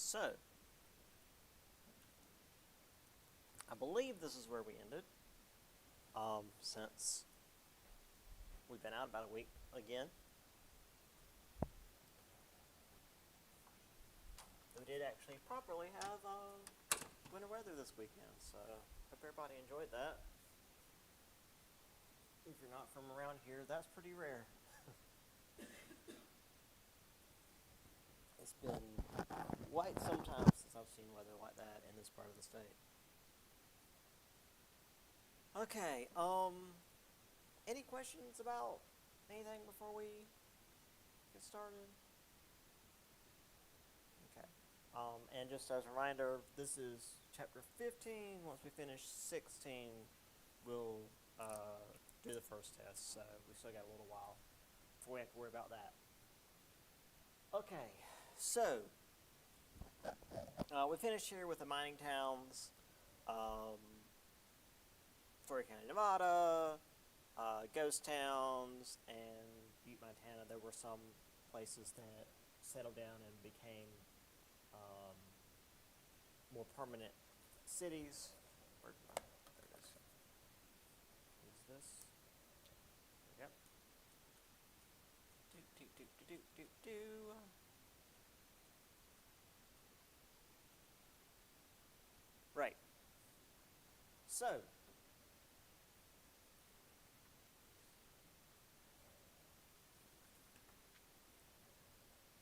So, I believe this is where we ended. Since we've been out about a week again. We did actually properly have winter weather this weekend, so hope everybody enjoyed that. If you're not from around here, that's pretty rare. It's been quite some time since I've seen weather like that in this part of the state. Okay, any questions about anything before we get started? Okay. And just as a reminder, this is chapter 15. Once we finish 16, we'll do the first test, so we still got a little while before we have to worry about that. Okay, so we finished here with the mining towns. Story County, Nevada, ghost towns, and Butte, Montana. There were some places that settled down and became more permanent cities. There it is. Is this? Yep. Do. Right. So,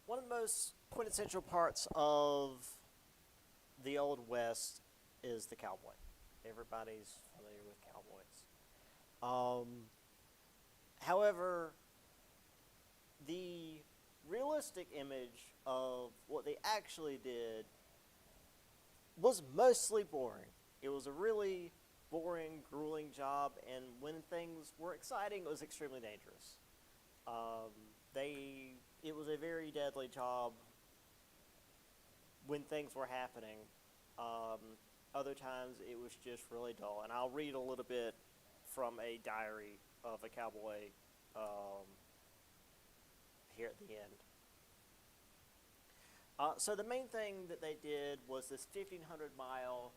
one of the most quintessential parts of the Old West is the cowboy. Everybody's familiar with cowboys. However, the realistic image of what they actually did was mostly boring. It was a really boring, grueling job, and when things were exciting, it was extremely dangerous. It was a very deadly job when things were happening. Other times it was just really dull. And I'll read a little bit from a diary of a cowboy here at the end. So the main thing that they did was this 1,500-mile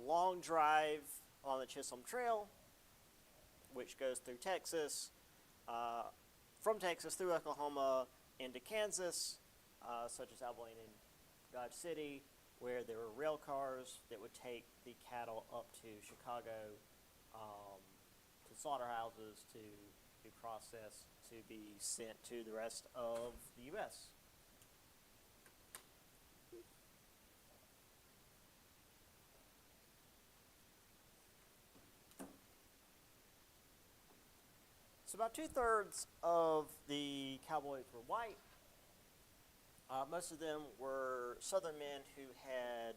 long drive on the Chisholm Trail, which goes through Texas, from Texas through Oklahoma into Kansas, such as Abilene and Dodge City, where there were rail cars that would take the cattle up to Chicago, to slaughterhouses, to be processed, to be sent to the rest of the U.S. So about 2/3 of the cowboys were white. Most of them were Southern men who had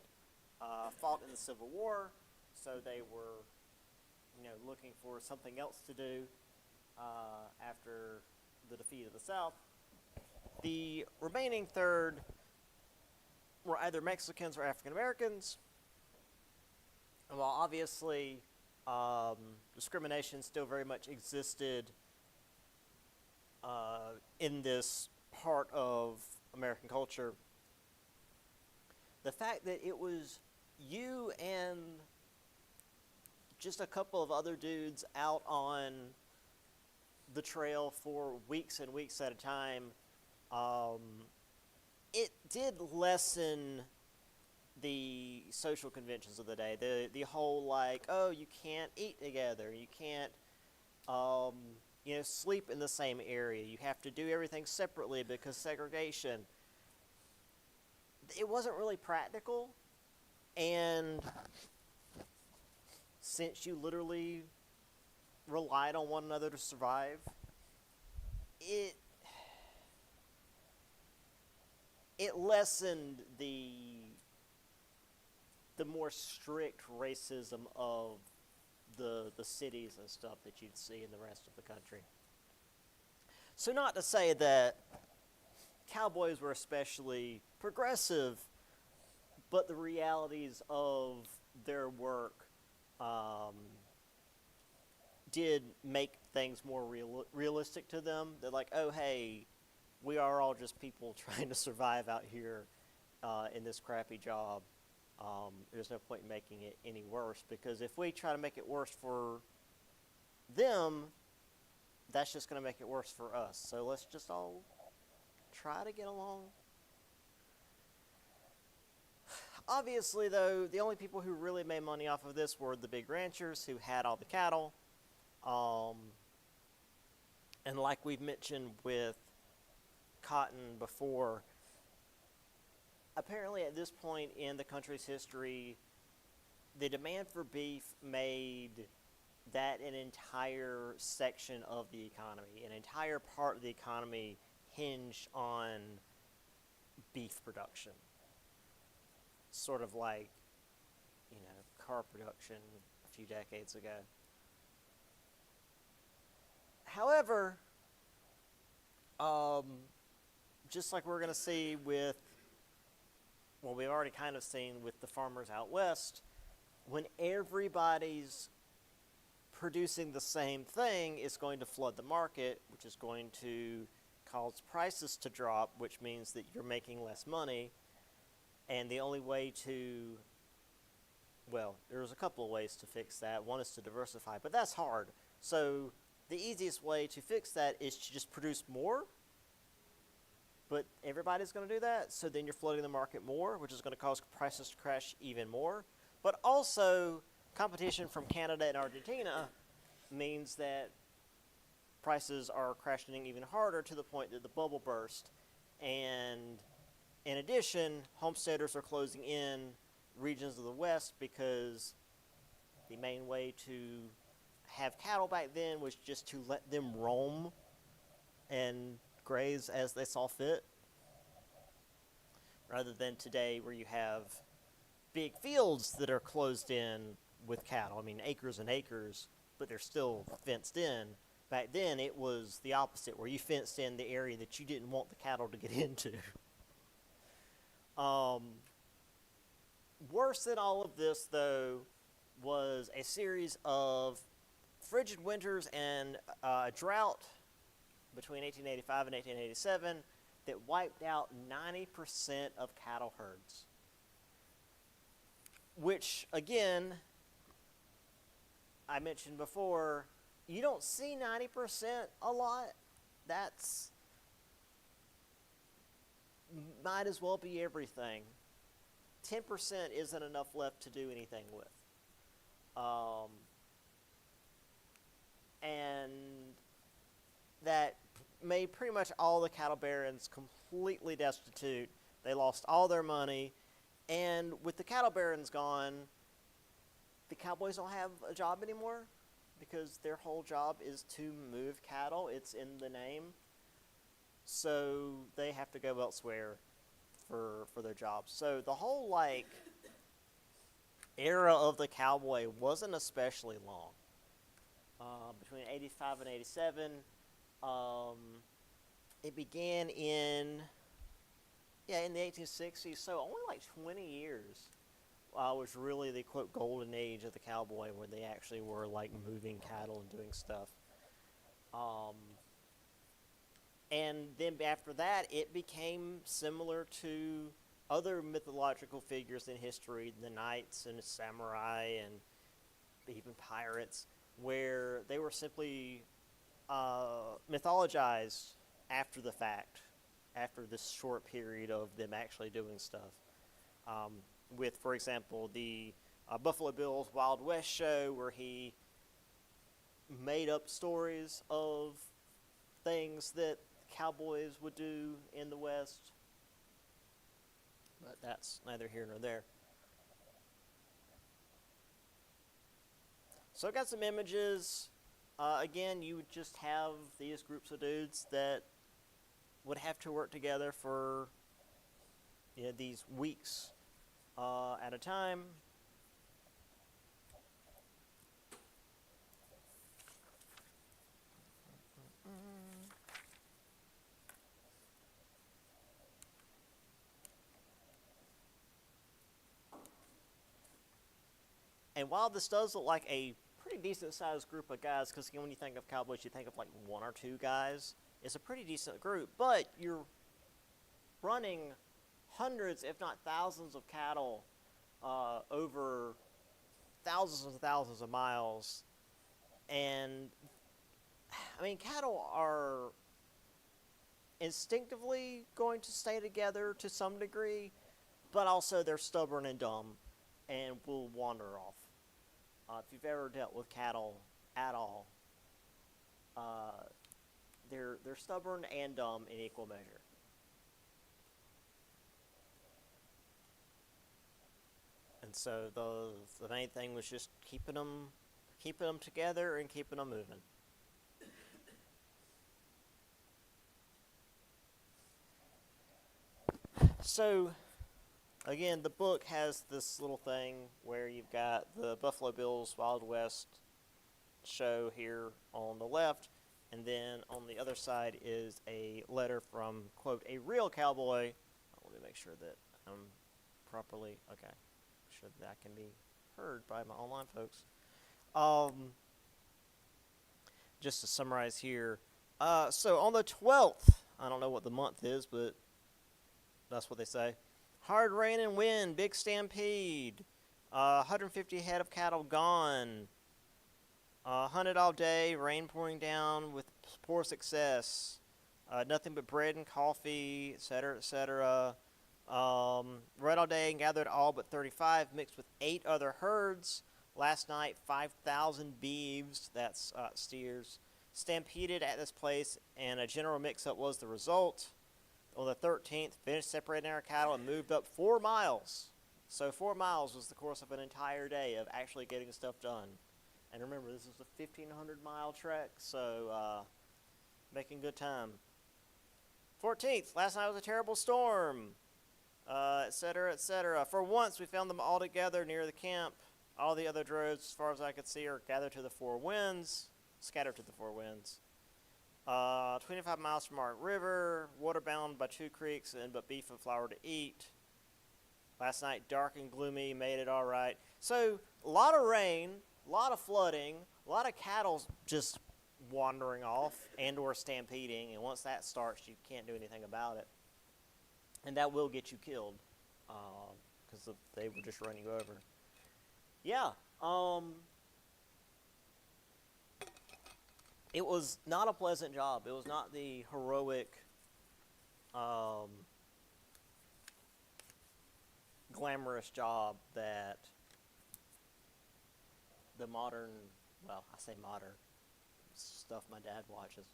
fought in the Civil War, so they were, looking for something else to do after the defeat of the South. The remaining third were either Mexicans or African Americans. And while obviously discrimination still very much existed in this part of American culture, the fact that it was you and just a couple of other dudes out on the trail for weeks and weeks at a time, it did lessen the social conventions of the day. The whole you can't eat together, you can't sleep in the same area, you have to do everything separately because segregation. It wasn't really practical, and since you literally relied on one another to survive, it lessened the more strict racism of the cities and stuff that you'd see in the rest of the country. So not to say that cowboys were especially progressive, but the realities of their work did make things more realistic to them. They're like, oh, hey, we are all just people trying to survive out here, in this crappy job, there's no point in making it any worse, because if we try to make it worse for them, that's just going to make it worse for us. So let's just all try to get along. Obviously, though, the only people who really made money off of this were the big ranchers who had all the cattle. And like we've mentioned with cotton before, apparently at this point in the country's history, the demand for beef made that an entire section of the economy, an entire part of the economy hinged on beef production. Sort of like, car production a few decades ago. However, just like we're going to see with, well, we've already kind of seen with the farmers out west, when everybody's producing the same thing, it's going to flood the market, which is going to cause prices to drop, which means that you're making less money. And the only way to, well, there's a couple of ways to fix that. One is to diversify, but that's hard. So the easiest way to fix that is to just produce more, but everybody's going to do that, so then you're flooding the market more, which is going to cause prices to crash even more. But also, competition from Canada and Argentina means that prices are crashing even harder, to the point that the bubble burst. And in addition, homesteaders are closing in regions of the West, because the main way to have cattle back then was just to let them roam and graze as they saw fit, rather than today where you have big fields that are closed in with cattle. I mean, acres and acres, but they're still fenced in. Back then, it was the opposite, where you fenced in the area that you didn't want the cattle to get into. Worse than all of this, though, was a series of frigid winters and a drought between 1885 and 1887 that wiped out 90% of cattle herds. Which, again, I mentioned before, you don't see 90% a lot. That's might as well be everything. 10% isn't enough left to do anything with. And that made pretty much all the cattle barons completely destitute. They lost all their money. And with the cattle barons gone, the cowboys don't have a job anymore, because their whole job is to move cattle. It's in the name. So they have to go elsewhere for their jobs. So the whole, era of the cowboy wasn't especially long. Between 85 and 87, it began in the 1860s, so only 20 years was really the, quote, golden age of the cowboy, when they actually were, moving cattle and doing stuff. And then after that, it became similar to other mythological figures in history, the knights and the samurai and even pirates, where they were simply mythologized after the fact, after this short period of them actually doing stuff. With, for example, the Buffalo Bill's Wild West show, where he made up stories of things that cowboys would do in the West. But that's neither here nor there. So I got some images. Again, you would just have these groups of dudes that would have to work together for these weeks at a time. And while this does look like a pretty decent-sized group of guys, because when you think of cowboys, you think of one or two guys, it's a pretty decent group, but you're running hundreds, if not thousands, of cattle over thousands and thousands of miles. And I mean, cattle are instinctively going to stay together to some degree, but also they're stubborn and dumb and will wander off. If you've ever dealt with cattle at all, they're stubborn and dumb in equal measure. And so the main thing was just keeping them together and keeping them moving. So, again, the book has this little thing where you've got the Buffalo Bills Wild West show here on the left, and then on the other side is a letter from, quote, a real cowboy. Let me make sure that I'm properly, okay, sure that can be heard by my online folks. Just to summarize here, so on the 12th, I don't know what the month is, but that's what they say. Hard rain and wind, big stampede, 150 head of cattle gone, hunted all day, rain pouring down with poor success, nothing but bread and coffee, etc., etc. Read all day and gathered all but 35, mixed with 8 other herds. Last night, 5,000 beeves, that's steers, stampeded at this place, and a general mix-up was the result. On the 13th, finished separating our cattle and moved up 4 miles. So 4 miles was the course of an entire day of actually getting stuff done. And remember, this is a 1,500-mile trek, so making good time. 14th, last night was a terrible storm, etc., etc. For once, we found them all together near the camp. All the other droves, as far as I could see, are scattered to the 4 winds. 25 miles from Mark River, water-bound by 2 creeks, and but beef and flour to eat. Last night, dark and gloomy, made it all right. So, a lot of rain, a lot of flooding, a lot of cattle just wandering off and or stampeding, and once that starts, you can't do anything about it. And that will get you killed, because they will just run you over. Yeah, it was not a pleasant job. It was not the heroic, glamorous job that the modern, well, I say modern, stuff my dad watches,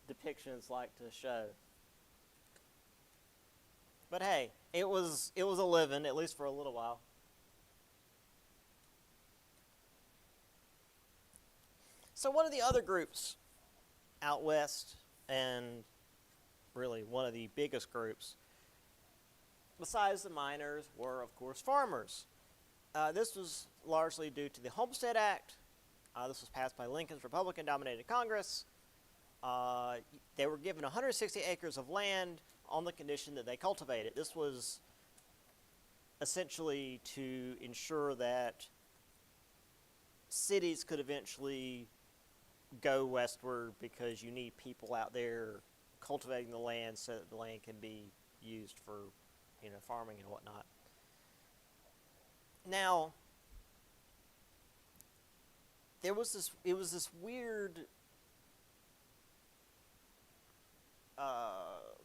depictions like to show. But hey, it was a living, at least for a little while. So one of the other groups out west, and really one of the biggest groups, besides the miners, were, of course, farmers. This was largely due to the Homestead Act. This was passed by Lincoln's Republican-dominated Congress. They were given 160 acres of land on the condition that they cultivate it. This was essentially to ensure that cities could eventually go westward, because you need people out there cultivating the land so that the land can be used for, farming and whatnot. Now, it was this weird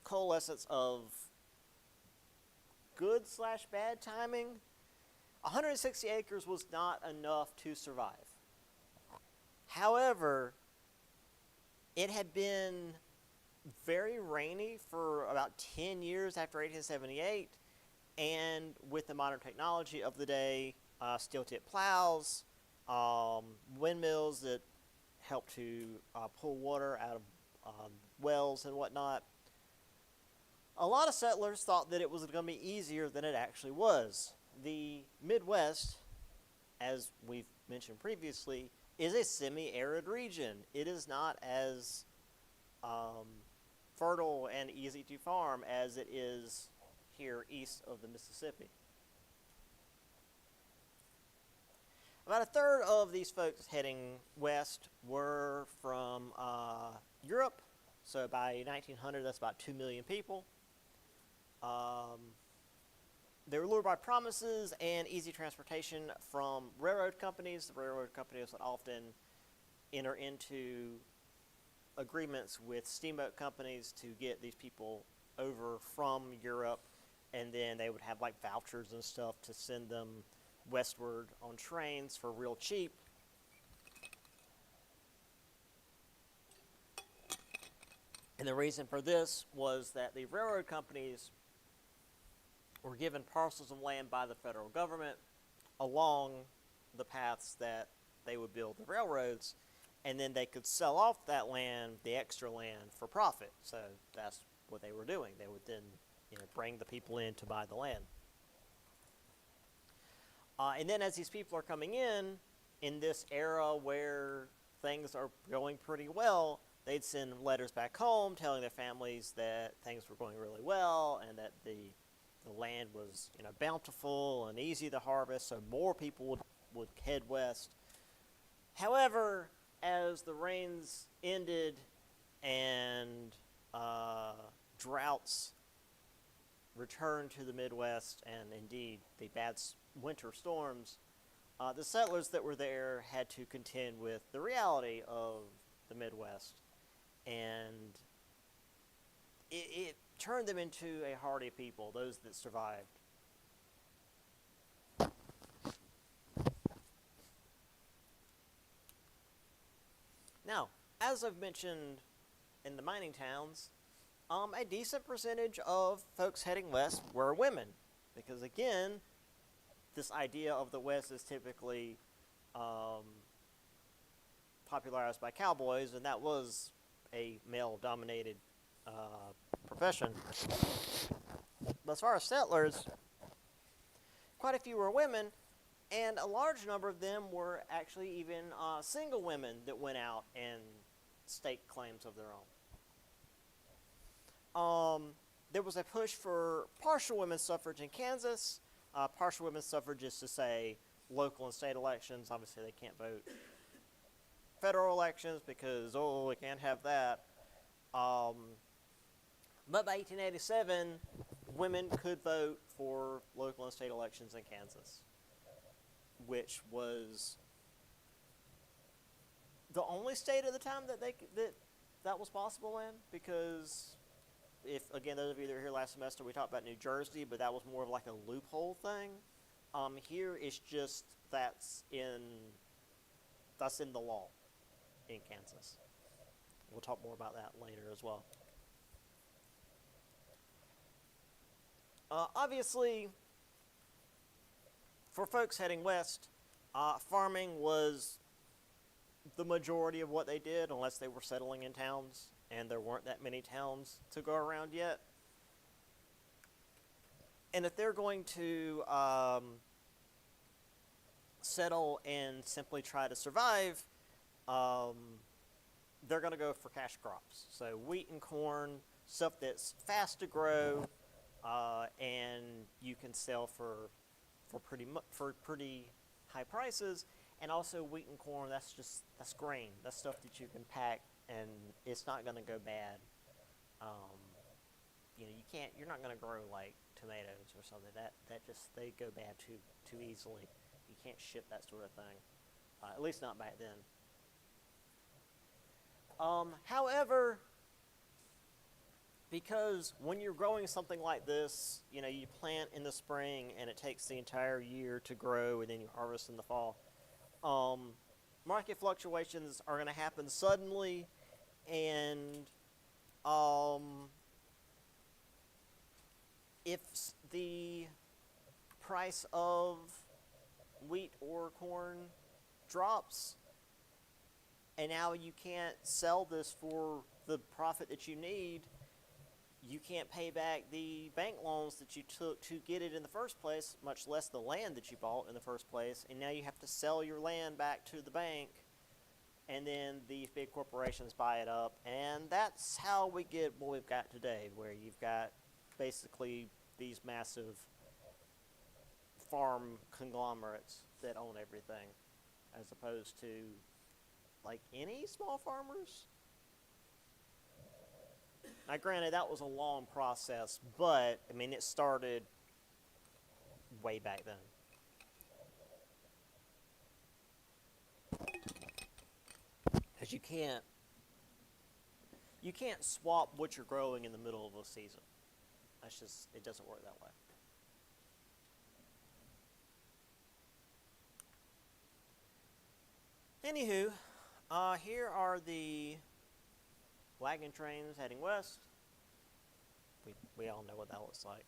coalescence of good/bad timing. 160 acres was not enough to survive. However, it had been very rainy for about 10 years after 1878, and with the modern technology of the day, steel-tip plows, windmills that help to pull water out of wells and whatnot, a lot of settlers thought that it was going to be easier than it actually was. The Midwest, as we've mentioned previously, is a semi-arid region. It is not as fertile and easy to farm as it is here east of the Mississippi. About a third of these folks heading west were from Europe. So by 1900, that's about 2 million people. They were lured by promises and easy transportation from railroad companies. The railroad companies would often enter into agreements with steamboat companies to get these people over from Europe, and then they would have like vouchers and stuff to send them westward on trains for real cheap. And the reason for this was that the railroad companies were given parcels of land by the federal government along the paths that they would build the railroads, and then they could sell off that land, the extra land, for profit. So that's what they were doing. They would then, bring the people in to buy the land. And then as these people are coming in this era where things are going pretty well, they'd send letters back home telling their families that things were going really well and that the land was bountiful and easy to harvest, so more people would head west. However, as the rains ended and droughts returned to the Midwest, and indeed the bad winter storms, the settlers that were there had to contend with the reality of the Midwest, and it turned them into a hardy people, those that survived. Now, as I've mentioned in the mining towns, a decent percentage of folks heading west were women, because again, this idea of the West is typically popularized by cowboys, and that was a male-dominated profession. But as far as settlers, quite a few were women, and a large number of them were actually even single women that went out and staked claims of their own. There was a push for partial women's suffrage in Kansas. Partial women's suffrage is to say local and state elections. Obviously, they can't vote federal elections because, we can't have that. But by 1887, women could vote for local and state elections in Kansas, which was the only state at the time that was possible in, because if, again, those of you that were here last semester, we talked about New Jersey, but that was more of like a loophole thing. Here it's just that's in the law in Kansas. We'll talk more about that later as well. Obviously, for folks heading west, farming was the majority of what they did, unless they were settling in towns, and there weren't that many towns to go around yet. And if they're going to settle and simply try to survive, they're going to go for cash crops. So wheat and corn, stuff that's fast to grow, and you can sell for pretty high prices. And also wheat and corn, that's grain. That's stuff that you can pack, and it's not going to go bad. You're not going to grow like tomatoes or something. They go bad too easily. You can't ship that sort of thing, at least not back then. However, because when you're growing something like this, you plant in the spring and it takes the entire year to grow, and then you harvest in the fall. Market fluctuations are going to happen suddenly, and if the price of wheat or corn drops, and now you can't sell this for the profit that you need, you can't pay back the bank loans that you took to get it in the first place, much less the land that you bought in the first place, and now you have to sell your land back to the bank, and then these big corporations buy it up, and that's how we get what we've got today, where you've got basically these massive farm conglomerates that own everything, as opposed to like any small farmers. Now, granted, that was a long process, but, I mean, it started way back then. Because you can't swap what you're growing in the middle of a season. That's just, it doesn't work that way. Anywho, here are the wagon trains heading west. We all know what that looks like.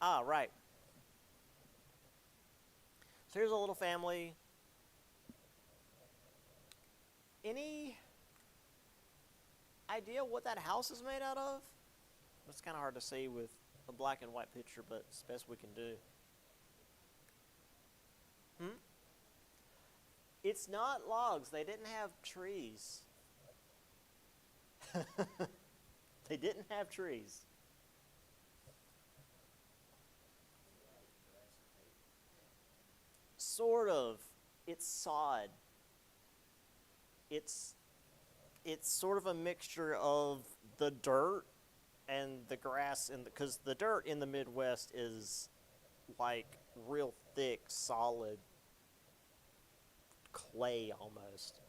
Ah, right. So here's a little family. Any idea what that house is made out of? It's kind of hard to see with a black and white picture, but it's the best we can do. It's not logs. They didn't have trees. They didn't have trees. Sort of. It's sod. It's sort of a mixture of the dirt and the grass, because the dirt in the Midwest is like real thick, solid clay almost,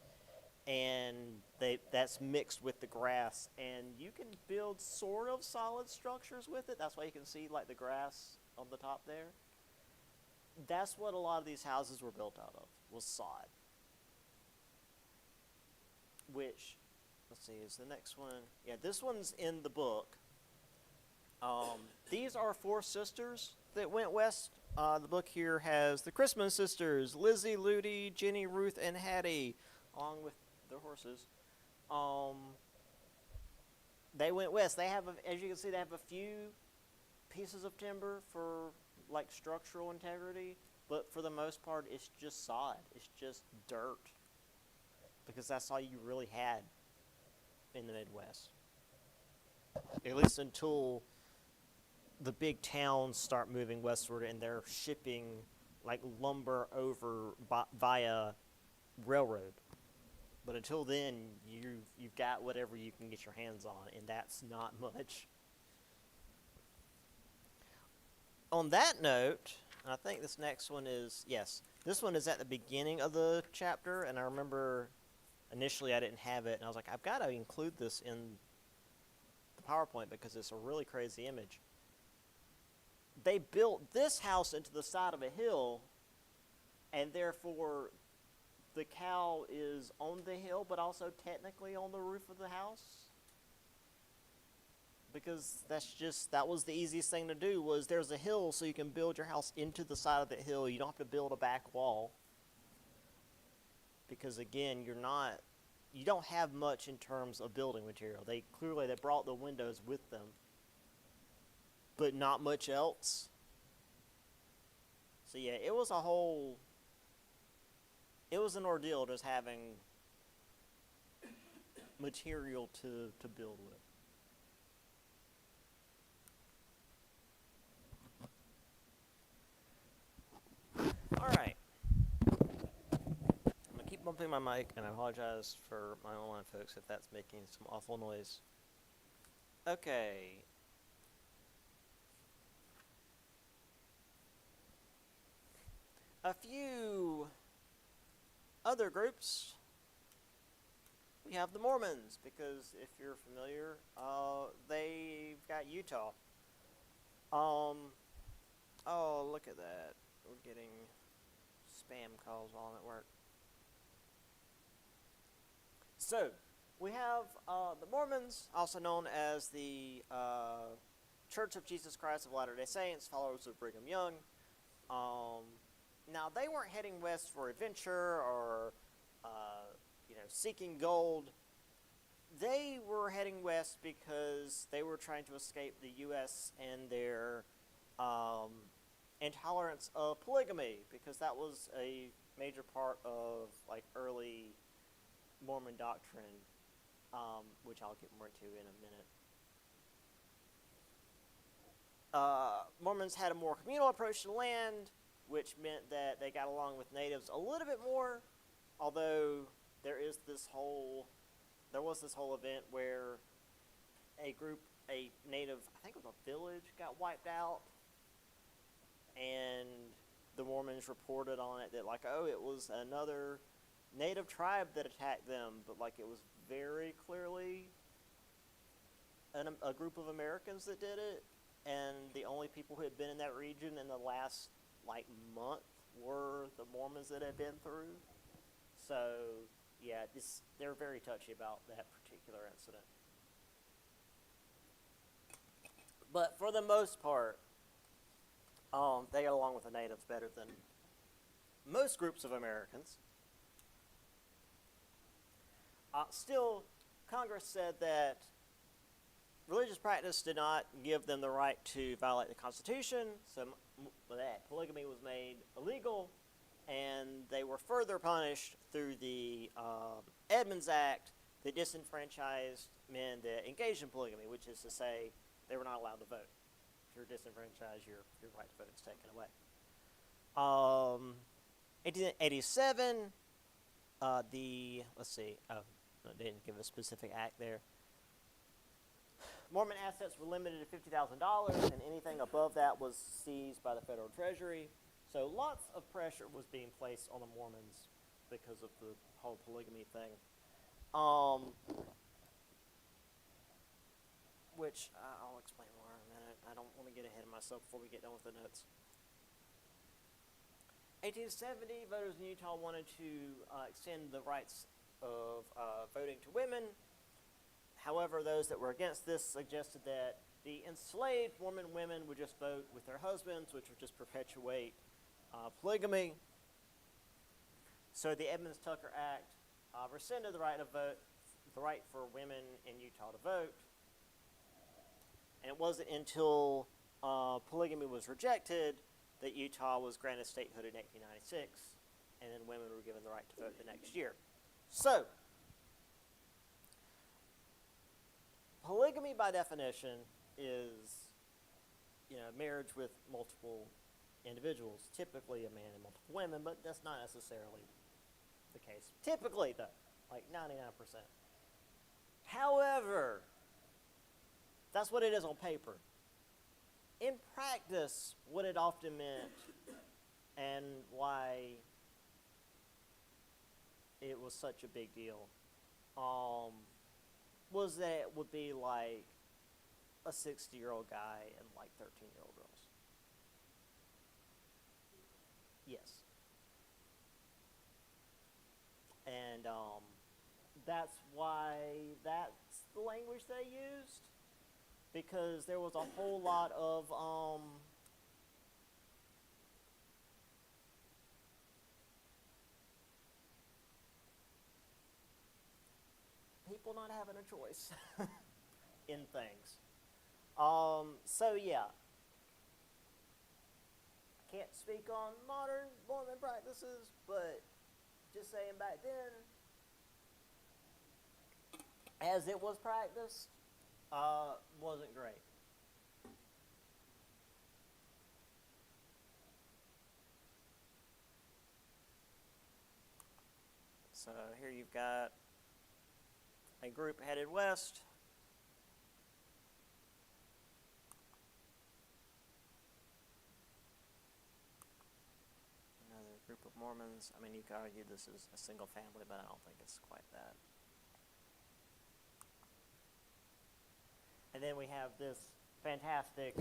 and that's mixed with the grass, and you can build sort of solid structures with it. That's why you can see like the grass on the top there. That's what a lot of these houses were built out of, was sod. Which, let's see, is the next one? Yeah, this one's in the book. These are 4 sisters that went west. The book here has the Christmas sisters, Lizzie, Ludi, Jenny, Ruth, and Hattie, along with their horses. They went west. They have, as you can see, they have a few pieces of timber for like structural integrity, but for the most part, it's just sod. It's just dirt, because that's all you really had in the Midwest. At least until the big towns start moving westward and they're shipping like lumber over via railroad. But until then, you've got whatever you can get your hands on, and that's not much. On that note, I think this next one is, yes, this one is at the beginning of the chapter, and I remember initially I didn't have it, and I was like, I've got to include this in the PowerPoint because it's a really crazy image. They built this house into the side of a hill, and therefore the cow is on the hill, but also technically on the roof of the house. Because that was the easiest thing to do, was there's a hill, so you can build your house into the side of the hill. You don't have to build a back wall. Because again, you don't have much in terms of building material. They brought the windows with them, but not much else. So yeah, it was an ordeal just having material to build with. Alright. I'm going to keep bumping my mic, and I apologize for my online folks if that's making some awful noise. Okay. A few other groups. We have the Mormons, because if you're familiar, they've got Utah. Oh, look at that. We're getting spam calls while I'm at work. So, we have the Mormons, also known as the Church of Jesus Christ of Latter-day Saints, followers of Brigham Young. Now, they weren't heading west for adventure or, seeking gold. They were heading west because they were trying to escape the U.S. and their intolerance of polygamy, because that was a major part of like early Mormon doctrine, which I'll get more into in a minute. Mormons had a more communal approach to land, which meant that they got along with natives a little bit more, although there is this whole there was this whole event where a native, I think it was a village, got wiped out, and the Mormons reported on it that, like, oh, it was another native tribe that attacked them, but, like, it was very clearly a group of Americans that did it, and the only people who had been in that region in the last, like, month were the Mormons that had been through. So, yeah, they're very touchy about that particular incident. But for the most part, they got along with the natives better than most groups of Americans. Still, Congress said that religious practice did not give them the right to violate the Constitution, so polygamy was made illegal, and they were further punished through the Edmunds Act that disenfranchised men that engaged in polygamy, which is to say they were not allowed to vote. If you're disenfranchised, your right to vote is taken away. 1887, it didn't give a specific act there. Mormon assets were limited to $50,000, and anything above that was seized by the federal treasury. So lots of pressure was being placed on the Mormons because of the whole polygamy thing. Which I'll explain more in a minute. I don't want to get ahead of myself before we get done with the notes. 1870, voters in Utah wanted to extend the rights of voting to women. However, those that were against this suggested that the enslaved Mormon women would just vote with their husbands, which would just perpetuate polygamy. So the Edmunds-Tucker Act rescinded the right for women in Utah to vote. And it wasn't until polygamy was rejected that Utah was granted statehood in 1896, and then women were given the right to vote the next year. So, polygamy by definition is, marriage with multiple individuals, typically a man and multiple women, but that's not necessarily the case. Typically, though, like 99%. However, that's what it is on paper. In practice, what it often meant and why it was such a big deal was that it would be like a 60-year-old guy and like 13-year-old girls. Yes. And that's why that's the language they used, because there was a whole lot of people not having a choice in things. So yeah, I can't speak on modern Mormon practices, but just saying back then, as it was practiced, wasn't great. So here you've got a group headed west. Another group of Mormons. I mean, you could argue this is a single family, but I don't think it's quite that. And then we have this fantastic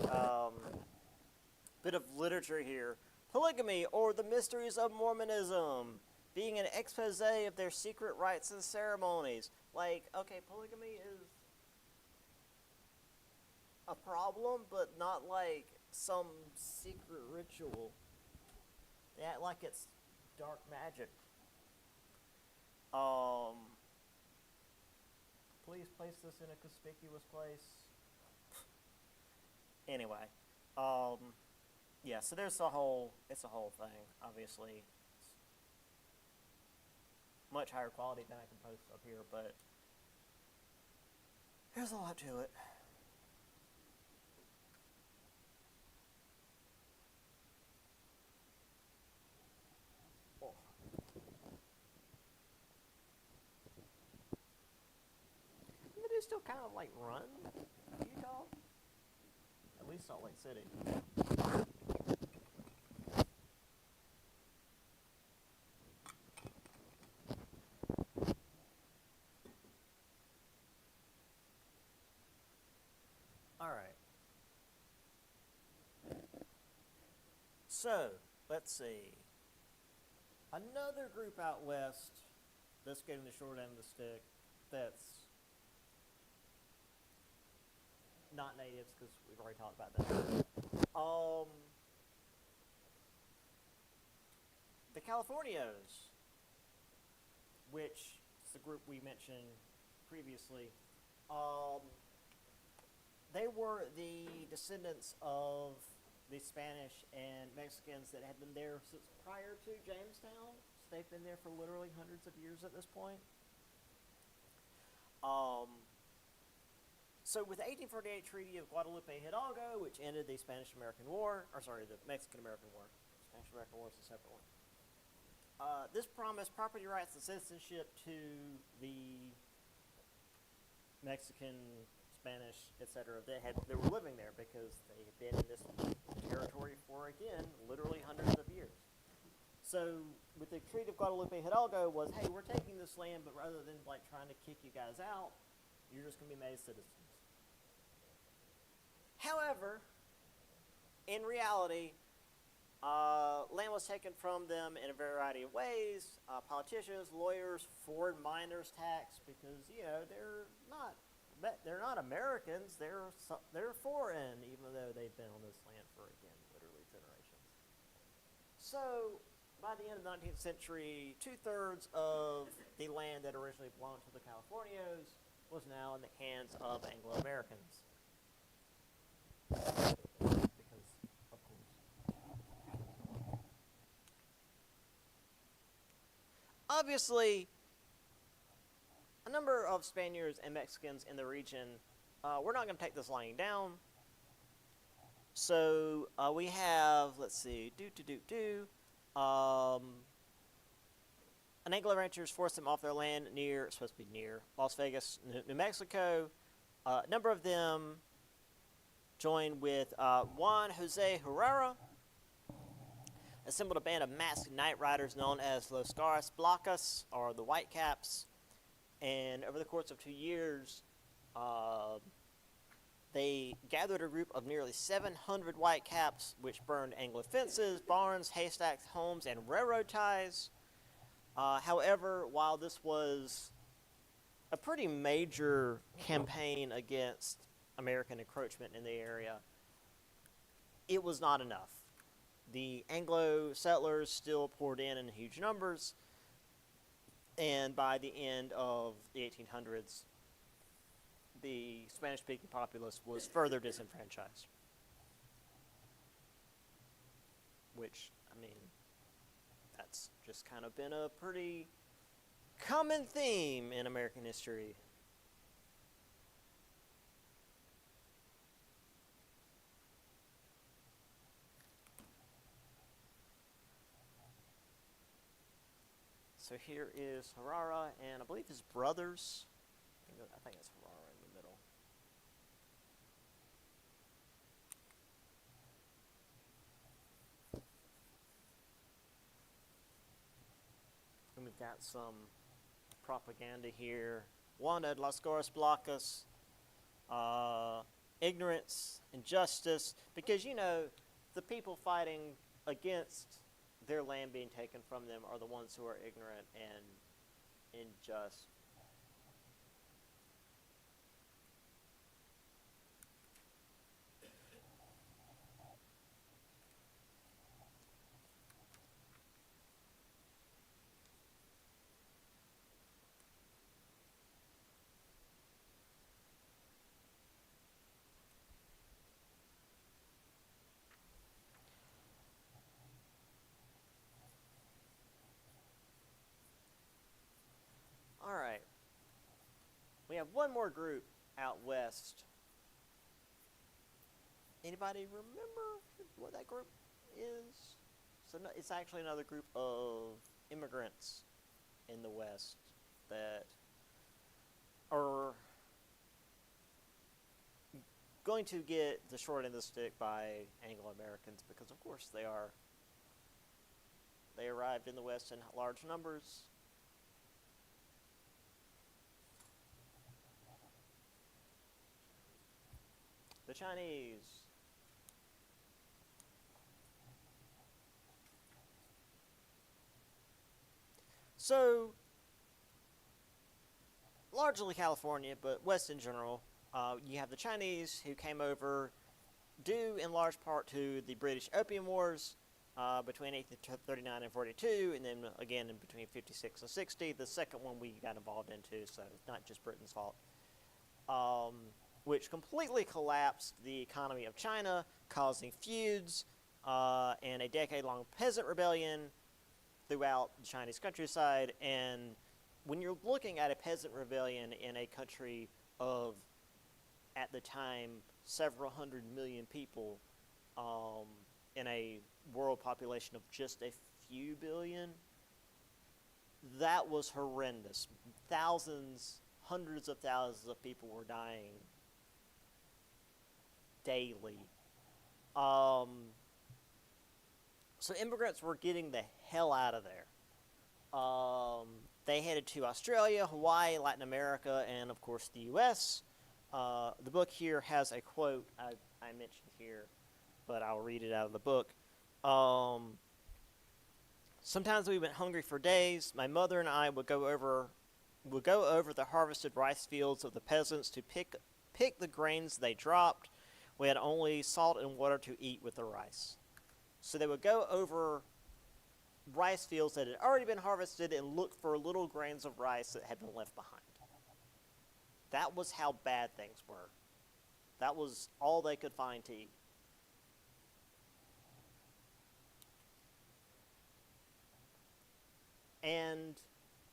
bit of literature here. Polygamy, or the Mysteries of Mormonism, being an expose of their secret rites and ceremonies. Like, okay, polygamy is a problem, but not like some secret ritual. They act like it's dark magic. Please place this in a conspicuous place. Anyway, yeah, so it's a whole thing, obviously. It's much higher quality than I can post up here, but there's a lot to it. still kind of like run Utah? At least Salt Lake City. All right. So, let's see. Another group out west that's getting the short end of the stick that's not natives, because we've already talked about that. The Californios, which is the group we mentioned previously, they were the descendants of the Spanish and Mexicans that had been there since prior to Jamestown. So they've been there for literally hundreds of years at this point. So with the 1848 Treaty of Guadalupe Hidalgo, which ended the Spanish-American War, the Mexican-American War. Spanish-American War is a separate one. This promised property rights and citizenship to the Mexican, Spanish, etc. that were living there, because they had been in this territory for, again, literally hundreds of years. So with the Treaty of Guadalupe Hidalgo was, hey, we're taking this land, but rather than like trying to kick you guys out, you're just going to be made citizens. However, in reality, land was taken from them in a variety of ways. Politicians, lawyers, foreign miners tax, because they're not Americans. They're foreign, even though they've been on this land for, again, literally generations. So by the end of the 19th century, 2/3 of the land that originally belonged to the Californios was now in the hands of Anglo-Americans. Because, of course. Obviously, a number of Spaniards and Mexicans in the region we're not going to take this lying down. So we have, let's see, an Anglo ranchers forced them off their land supposed to be near Las Vegas, New Mexico. A number of them joined with Juan Jose Herrera, assembled a band of masked night riders known as Los Garras Blancas, or the Whitecaps, and over the course of 2 years, they gathered a group of nearly 700 Whitecaps, which burned Anglo fences, barns, haystacks, homes, and railroad ties. However, while this was a pretty major campaign against American encroachment in the area, it was not enough. The Anglo settlers still poured in huge numbers, and by the end of the 1800s, the Spanish-speaking populace was further disenfranchised. Which, I mean, that's just kind of been a pretty common theme in American history. So here is Herrera and I believe his brothers. I think it's Herrera in the middle. And we've got some propaganda here. Wanted, Las Garras Blancas, ignorance, injustice, because, the people fighting against their land being taken from them are the ones who are ignorant and unjust. All right. We have one more group out west. Anybody remember what that group is? So no, it's actually another group of immigrants in the West that are going to get the short end of the stick by Anglo-Americans because, of course, they are. They arrived in the West in large numbers. The Chinese. So, largely California, but West in general, you have the Chinese who came over due in large part to the British Opium Wars between 1839 and 42, and then again in between 56 and 60. The second one we got involved into, so it's not just Britain's fault. Which completely collapsed the economy of China, causing feuds and a decade-long peasant rebellion throughout the Chinese countryside. And when you're looking at a peasant rebellion in a country of, at the time, several 100 million people, in a world population of just a few billion, that was horrendous. Thousands, hundreds of thousands of people were dying daily. So immigrants were getting the hell out of there. They headed to Australia, Hawaii, Latin America, and of course the U.S. The book here has a quote I mentioned here, but I'll read it out of the book. Sometimes we went hungry for days. My mother and I would go over the harvested rice fields of the peasants to pick the grains they dropped. We had only salt and water to eat with the rice. So they would go over rice fields that had already been harvested and look for little grains of rice that had been left behind. That was how bad things were. That was all they could find to eat. And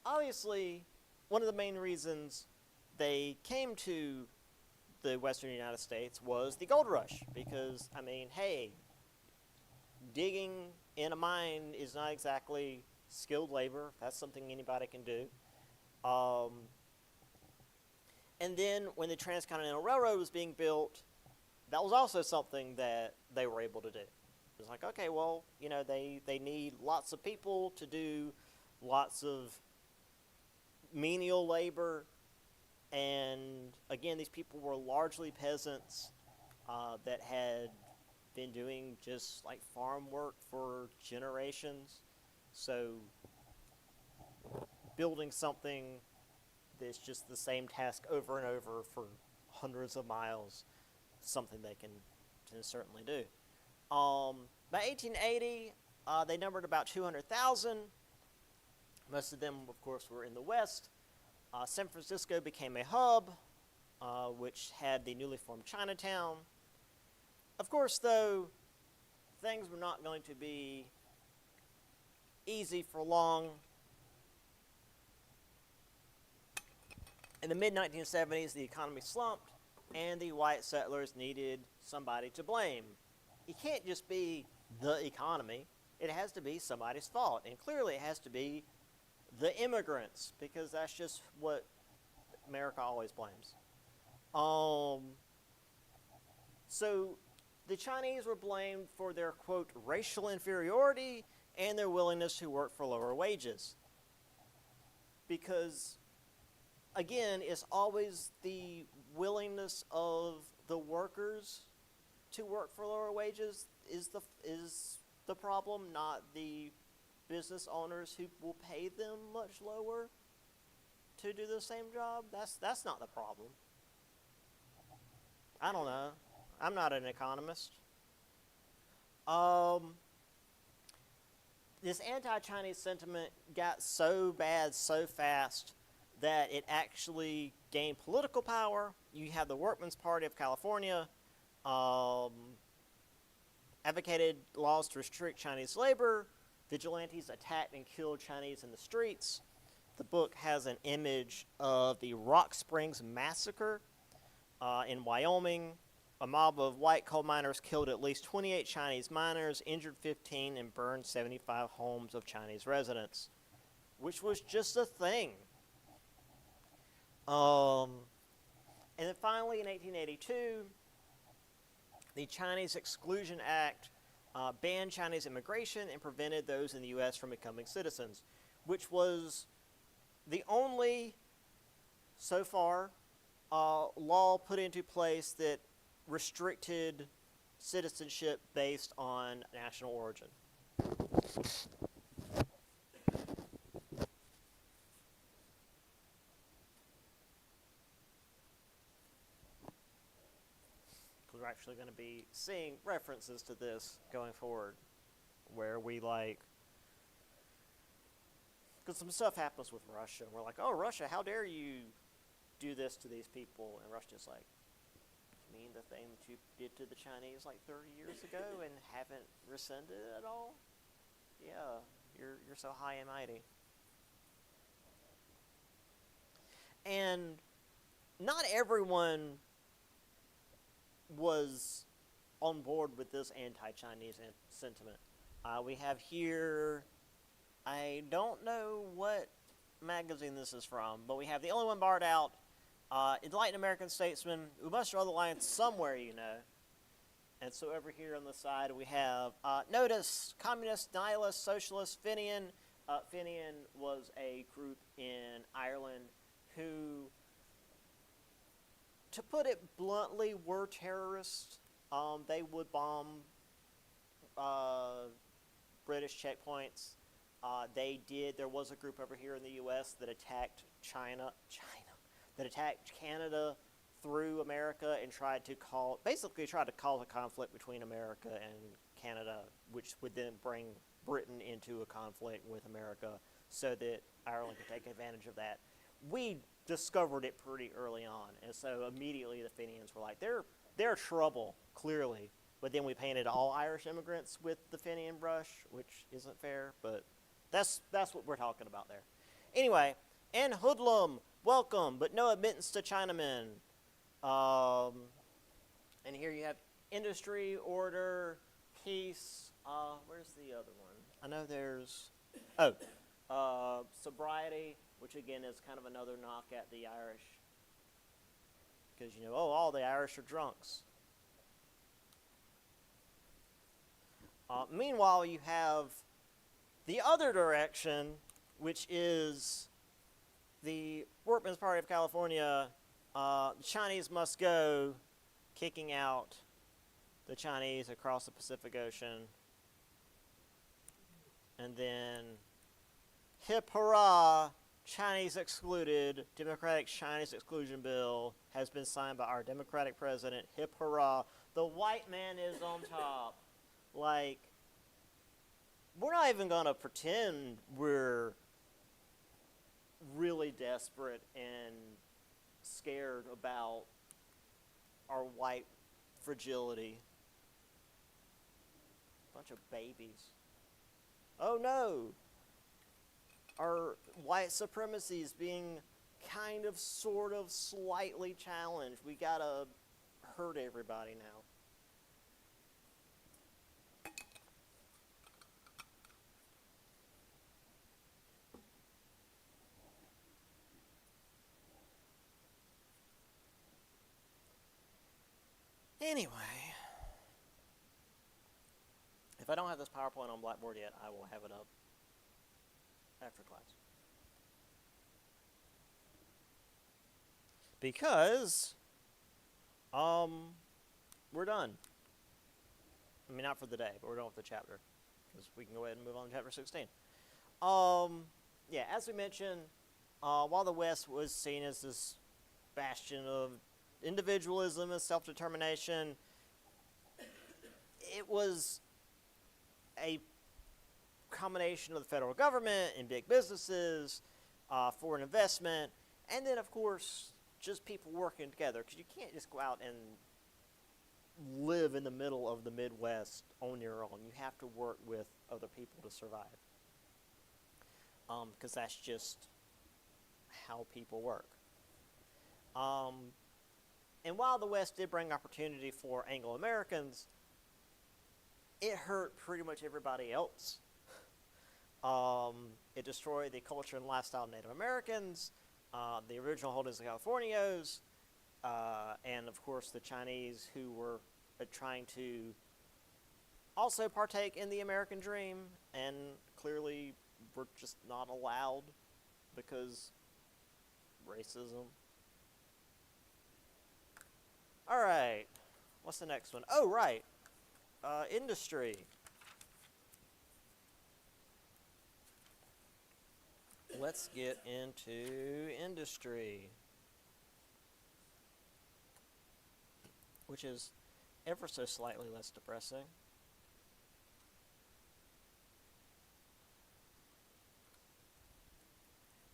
obviously, one of the main reasons they came to the western United States was the gold rush. Because, I mean, hey, digging in a mine is not exactly skilled labor. That's something anybody can do. And then when the Transcontinental Railroad was being built, that was also something that they were able to do. It was like, okay, well, you know, they need lots of people to do lots of menial labor. And again, these people were largely peasants that had been doing just like farm work for generations. So building something that's just the same task over and over for hundreds of miles, something they can certainly do. By 1880, they numbered about 200,000. Most of them, of course, were in the West. San Francisco became a hub, which had the newly formed Chinatown. Of course, though, things were not going to be easy for long. In the mid-1970s, the economy slumped, and the white settlers needed somebody to blame. It can't just be the economy. It has to be somebody's fault, and clearly it has to be the immigrants, because that's just what America always blames. So the Chinese were blamed for their, quote, racial inferiority and their willingness to work for lower wages. Because, again, it's always the willingness of the workers to work for lower wages is the problem, not the business owners who will pay them much lower to do the same job. That's not the problem. I don't know. I'm not an economist. This anti-Chinese sentiment got so bad so fast that it actually gained political power. You have the Workmen's Party of California advocated laws to restrict Chinese labor. Vigilantes attacked and killed Chinese in the streets. The book has an image of the Rock Springs Massacre in Wyoming. A mob of white coal miners killed at least 28 Chinese miners, injured 15, and burned 75 homes of Chinese residents, which was just a thing. And then finally, in 1882, The Chinese Exclusion Act banned Chinese immigration and prevented those in the U.S. from becoming citizens, which was the only, so far, law put into place that restricted citizenship based on national origin. We're actually going to be seeing references to this going forward, where we because some stuff happens with Russia, and we're like, oh, Russia, how dare you do this to these people? And Russia's like, you mean the thing that you did to the Chinese like 30 years ago and haven't rescinded it at all? Yeah, you're so high and mighty. And not everyone was on board with this anti-Chinese sentiment. We have here, I don't know what magazine this is from, but we have the only one barred out, Enlightened American Statesman. We must draw the line somewhere, you know. And so over here on the side we have, notice, communist, nihilist, socialist, Fenian. Fenian was a group in Ireland who, to put it bluntly, were terrorists. They would bomb British checkpoints. There was a group over here in the U.S. that attacked that attacked Canada through America and tried to cause a conflict between America and Canada, which would then bring Britain into a conflict with America so that Ireland could take advantage of that. We discovered it pretty early on, and so immediately the Fenians were like, they're trouble, clearly. But then we painted all Irish immigrants with the Fenian brush, which isn't fair, but that's what we're talking about there. Anyway, and hoodlum, welcome, but no admittance to Chinamen. And here you have industry, order, peace. Where's the other one? I know there's, sobriety, which again is kind of another knock at the Irish. Because, all the Irish are drunks. Meanwhile, you have the other direction, which is the Workmen's Party of California, the Chinese must go, kicking out the Chinese across the Pacific Ocean. And then, hip hurrah, Chinese excluded, Democratic Chinese exclusion bill has been signed by our Democratic president. Hip hurrah, the white man is on top. Like, we're not even going to pretend we're really desperate and scared about our white fragility. Bunch of babies. Oh no! Our white supremacy is being kind of, sort of, slightly challenged. We gotta hurt everybody now. Anyway, if I don't have this PowerPoint on Blackboard yet, I will have it up after class. Because, we're done. I mean, not for the day, but we're done with the chapter. Because we can go ahead and move on to chapter 16. As we mentioned, while the West was seen as this bastion of individualism and self-determination, it was a combination of the federal government and big businesses, foreign investment, and then, of course, just people working together. Because you can't just go out and live in the middle of the Midwest on your own. You have to work with other people to survive. Because that's just how people work. And while the West did bring opportunity for Anglo-Americans, it hurt pretty much everybody else. It destroyed the culture and lifestyle of Native Americans, the original holdings of Californios, and of course the Chinese, who were trying to also partake in the American dream, and clearly we're just not allowed because racism. All right, what's the next one? Oh, right, industry. Let's get into industry, which is ever so slightly less depressing.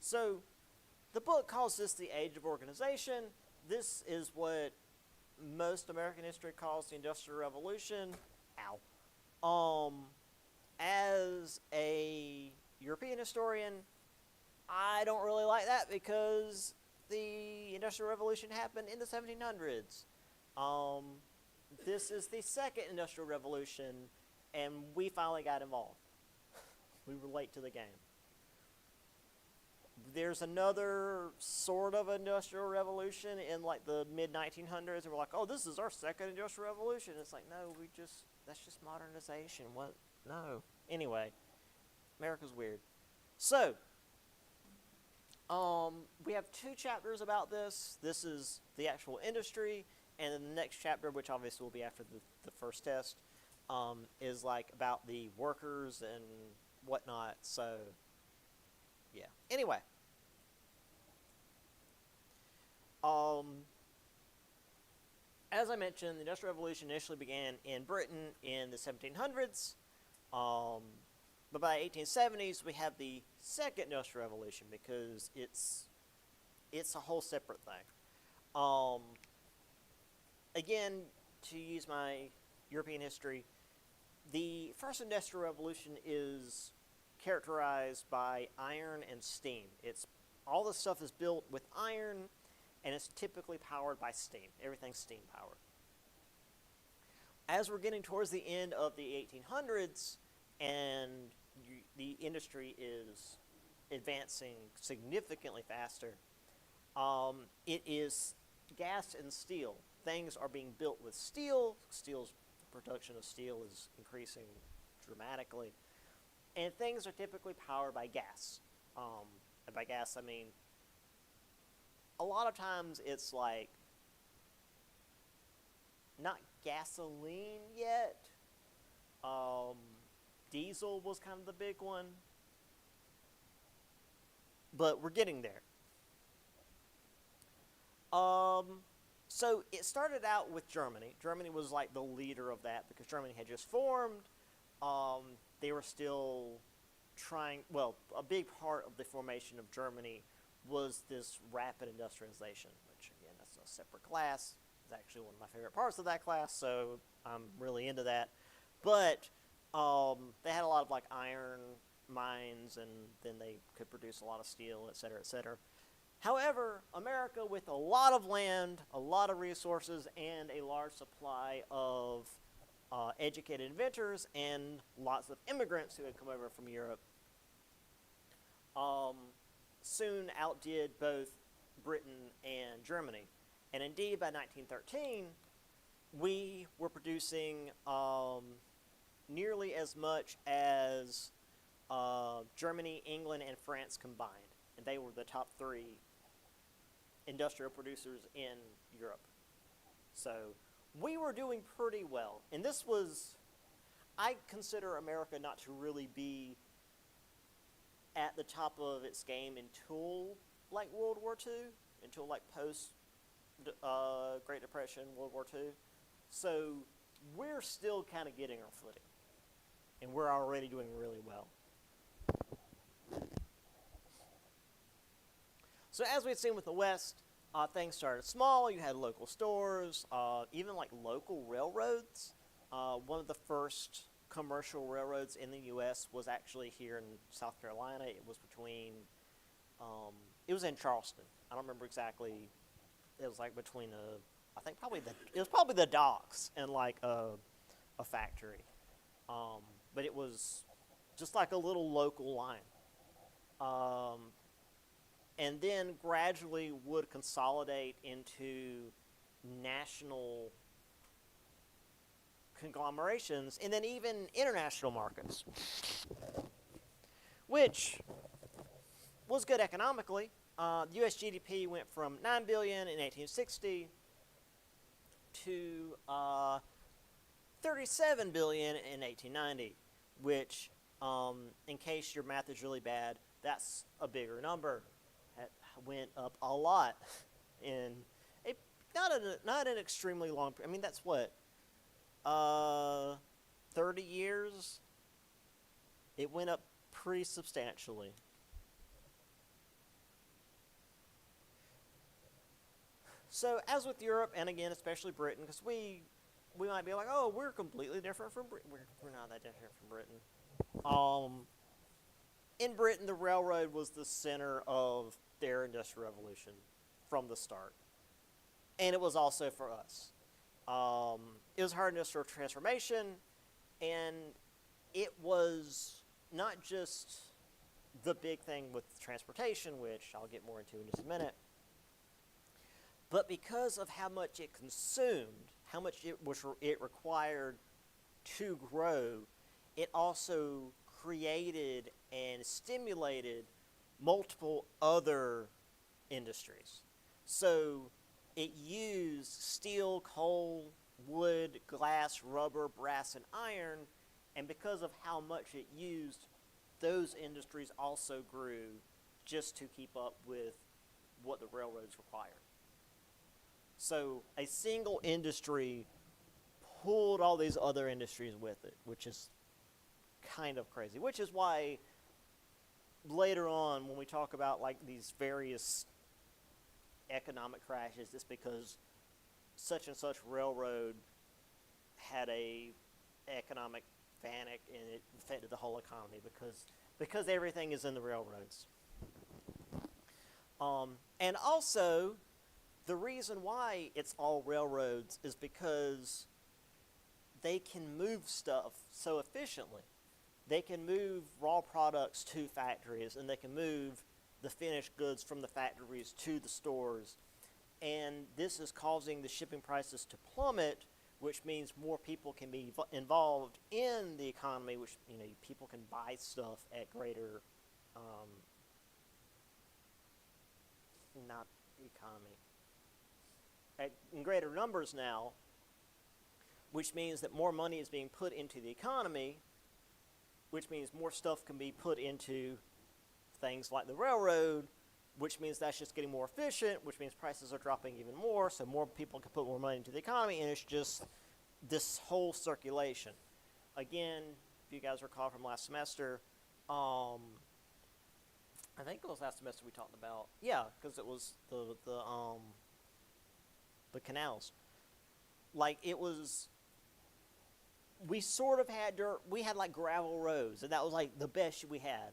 So, the book calls this the Age of Organization. This is what most American history calls the Industrial Revolution. Ow. As a European historian, I don't really like that because the Industrial Revolution happened in the 1700s. This is the second Industrial Revolution, and we finally got involved. We were late to the game. There's another sort of industrial revolution in like the mid-1900s, and we're like, oh, this is our second industrial revolution. It's like, no, that's just modernization. What? No. Anyway, America's weird. So, we have 2 chapters about this. This is the actual industry, and then the next chapter, which obviously will be after the first test, is like about the workers and whatnot. So, yeah. Anyway. As I mentioned, the Industrial Revolution initially began in Britain in the 1700s. But by the 1870s, we have the second Industrial Revolution because it's a whole separate thing. Again, to use my European history, the first Industrial Revolution is characterized by iron and steam. All the stuff is built with iron, and it's typically powered by steam. Everything's steam powered. As we're getting towards the end of the 1800s, and the industry is advancing significantly faster, it is gas and steel. Things are being built with steel. The production of steel is increasing dramatically. And things are typically powered by gas. And by gas, I mean, a lot of times it's like, not gasoline yet. Diesel was kind of the big one. But we're getting there. So it started out with Germany. Germany was like the leader of that because Germany had just formed. They were still trying, well, a big part of the formation of Germany was this rapid industrialization, which, again, that's a separate class. It's actually one of my favorite parts of that class, so I'm really into that. But they had a lot of, like, iron mines, and then they could produce a lot of steel, et cetera, et cetera. However, America, with a lot of land, a lot of resources, and a large supply of educated inventors and lots of immigrants who had come over from Europe, soon outdid both Britain and Germany. And indeed, by 1913, we were producing nearly as much as Germany, England, and France combined. And they were the top 3 industrial producers in Europe. So we were doing pretty well. And this was, I consider America not to really be at the top of its game until like World War II, until like post Great Depression, World War II. So we're still kind of getting our footing. And we're already doing really well. So as we've seen with the West, things started small. You had local stores, even like local railroads. One of the first commercial railroads in the U.S. was actually here in South Carolina. It was it was in Charleston. I don't remember exactly. It was like between it was probably the docks and like a factory. But it was just like a little local line. And then gradually would consolidate into national conglomerations, and then even international markets, which was good economically. The U.S. GDP went from $9 billion in 1860 to $37 billion in 1890, which, in case your math is really bad, that's a bigger number. It went up a lot in not an extremely long. I mean, that's what 30 years. It went up pretty substantially. So, as with Europe, and again, especially Britain, because we might be like, oh, we're completely different from Britain. We're not that different from Britain. In Britain, the railroad was the center of their industrial revolution from the start. And it was also for us. It was hard industrial transformation, and it was not just the big thing with transportation, which I'll get more into in just a minute, but because of how much it consumed, how much it required to grow, it also created and stimulated multiple other industries. So it used steel, coal, wood, glass, rubber, brass, and iron, and because of how much it used, those industries also grew just to keep up with what the railroads required. So a single industry pulled all these other industries with it, which is kind of crazy. Which is why later on, when we talk about like these various economic crashes, it's because such and such railroad had a economic panic and it affected the whole economy because everything is in the railroads. And also, the reason why it's all railroads is because they can move stuff so efficiently. They can move raw products to factories, and they can move the finished goods from the factories to the stores. And this is causing the shipping prices to plummet, which means more people can be involved in the economy, which, you know, people can buy stuff at greater, not economy, in greater numbers now, which means that more money is being put into the economy, which means more stuff can be put into things like the railroad, which means that's just getting more efficient, which means prices are dropping even more, so more people can put more money into the economy, and it's just this whole circulation. Again, if you guys recall from last semester, I think it was last semester we talked about, yeah, because it was the canals. Like, it was, we sort of had dirt, we had like gravel roads, and that was like the best we had.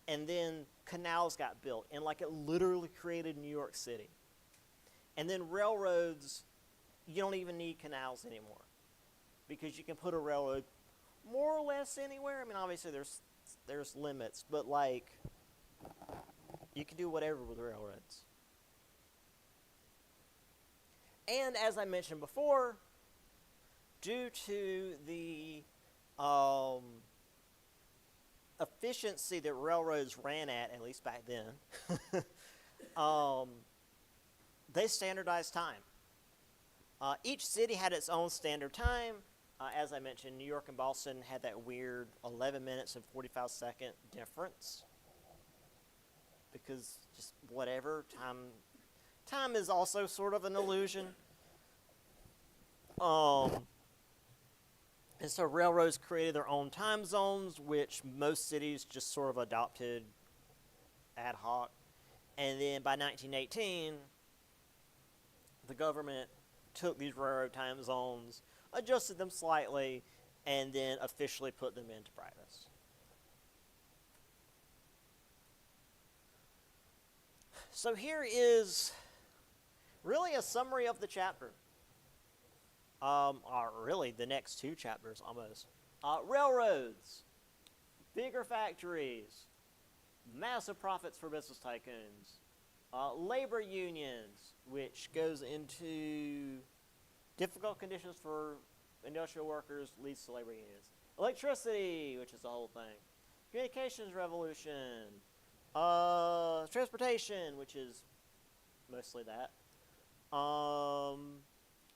And then canals got built, and like it literally created New York City. And then railroads, you don't even need canals anymore, because you can put a railroad more or less anywhere. I mean, obviously there's limits, but like, you can do whatever with railroads. And as I mentioned before, due to the efficiency that railroads ran at least back then, they standardized time. Each city had its own standard time. As I mentioned, New York and Boston had that weird 11 minutes and 45-second difference, because just whatever, time is also sort of an illusion. And so railroads created their own time zones, which most cities just sort of adopted ad hoc. And then by 1918, the government took these railroad time zones, adjusted them slightly, and then officially put them into practice. So here is really a summary of the chapter. Really the next two chapters almost. Railroads, bigger factories, massive profits for business tycoons, labor unions, which goes into difficult conditions for industrial workers leads to labor unions. Electricity, which is the whole thing. Communications revolution. Transportation, which is mostly that.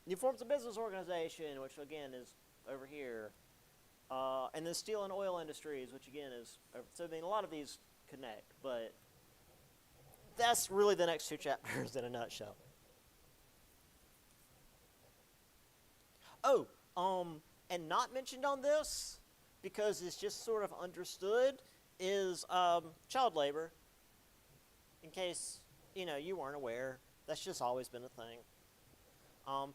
New forms of business organization, which again is over here. And then steel and oil industries, which again is, so I mean, a lot of these connect, but that's really the next two chapters in a nutshell. Oh, and not mentioned on this, because it's just sort of understood, is child labor. In case, you weren't aware, that's just always been a thing.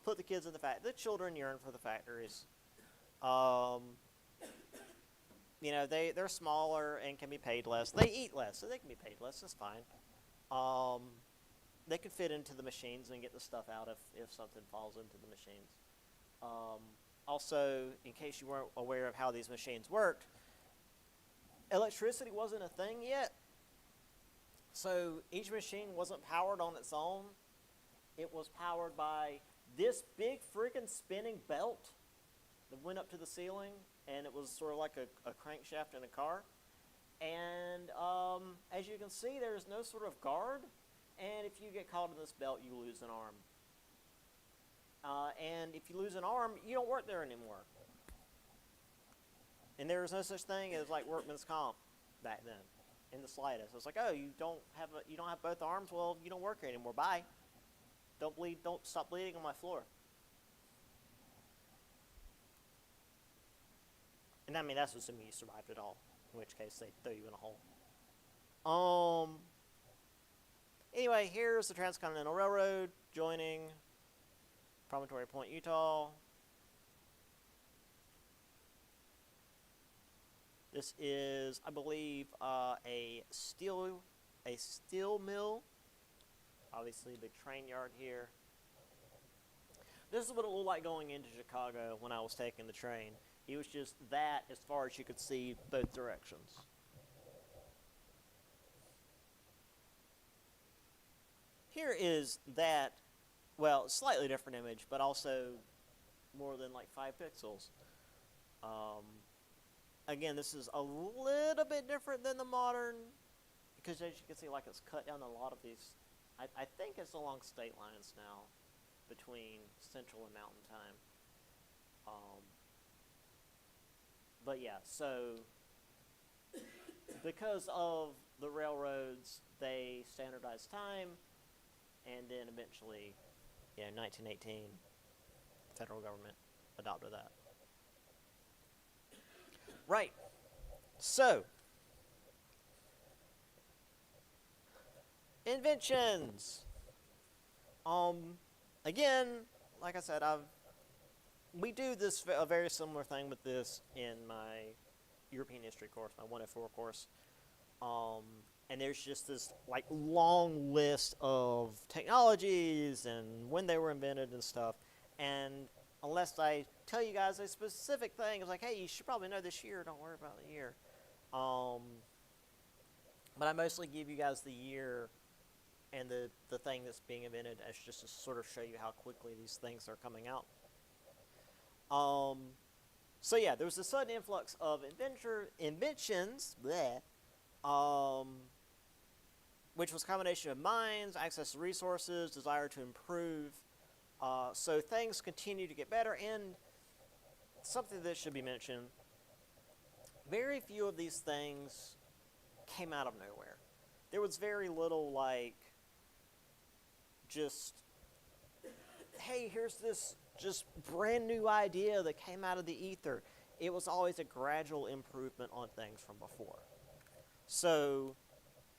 Put the kids in the children yearn for the factories. They're smaller and can be paid less. They eat less, so they can be paid less. That's fine. They can fit into the machines and get the stuff out if something falls into the machines. Also, in case you weren't aware of how these machines worked, electricity wasn't a thing yet. So each machine wasn't powered on its own. It was powered by this big freaking spinning belt that went up to the ceiling, and it was sort of like a crankshaft in a car. And as you can see, there's no sort of guard, and if you get caught in this belt, you lose an arm. And if you lose an arm, you don't work there anymore. And there was no such thing as like workman's comp back then, in the slightest. It's like, oh, you don't have both arms. Well, you don't work here anymore. Bye. Don't bleed. Don't stop bleeding on my floor. And I mean, that's assuming you survived it all, in which case they throw you in a hole. Anyway, here's the Transcontinental Railroad joining Promontory Point, Utah. This is, I believe, a steel mill. Obviously, big train yard here. This is what it looked like going into Chicago when I was taking the train. It was just that as far as you could see both directions. Here is that, well, slightly different image, but also more than like 5 pixels. Again, this is a little bit different than the modern, because as you can see, like, it's cut down a lot of these. I think it's along state lines now between Central and Mountain Time. But yeah, so because of the railroads, they standardized time, and then eventually, 1918, the federal government adopted that. Right. So, inventions. Again, like I said, we do a very similar thing with this in my European history course, my 104 course. And there's just this like long list of technologies and when they were invented and stuff. And unless I tell you guys a specific thing, it's like, hey, you should probably know this year. Don't worry about the year. But I mostly give you guys the year and the thing that's being invented as just to sort of show you how quickly these things are coming out. So yeah, there was a sudden influx of inventions, which was a combination of minds, access to resources, desire to improve. So things continue to get better, and something that should be mentioned, very few of these things came out of nowhere. There was very little like, just, hey, here's this just brand new idea that came out of the ether. It was always a gradual improvement on things from before. So,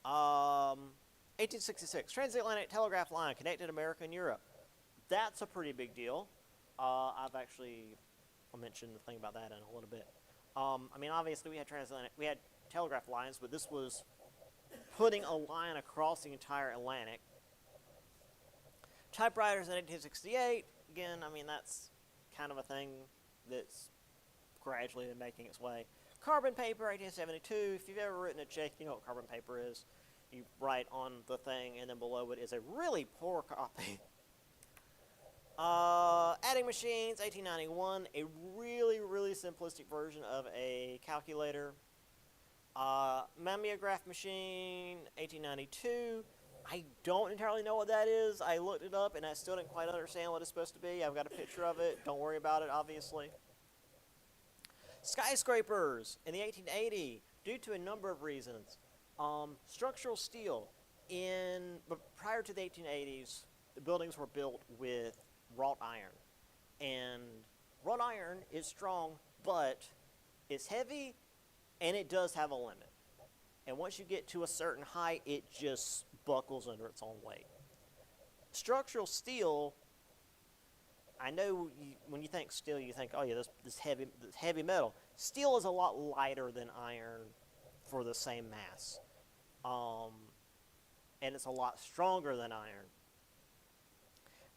1866, transatlantic telegraph line connected America and Europe. That's a pretty big deal. I'll mention the thing about that in a little bit. I mean, obviously we had telegraph lines, but this was putting a line across the entire Atlantic. Typewriters in 1868. Again, I mean, that's kind of a thing that's gradually been making its way. Carbon paper, 1872. If you've ever written a check, you know what carbon paper is. You write on the thing, and then below it is a really poor copy Adding machines, 1891, a really, really simplistic version of a calculator. Mimeograph machine, 1892. I don't entirely know what that is. I looked it up and I still didn't quite understand what it's supposed to be. I've got a picture of it. Don't worry about it, obviously. Skyscrapers in the 1880, due to a number of reasons. Structural steel. But prior to the 1880s, the buildings were built with wrought iron. And wrought iron is strong, but it's heavy, and it does have a limit. And once you get to a certain height, it just buckles under its own weight. Structural steel, I know when you think steel, you think, oh yeah, this heavy metal. Steel is a lot lighter than iron for the same mass. And it's a lot stronger than iron.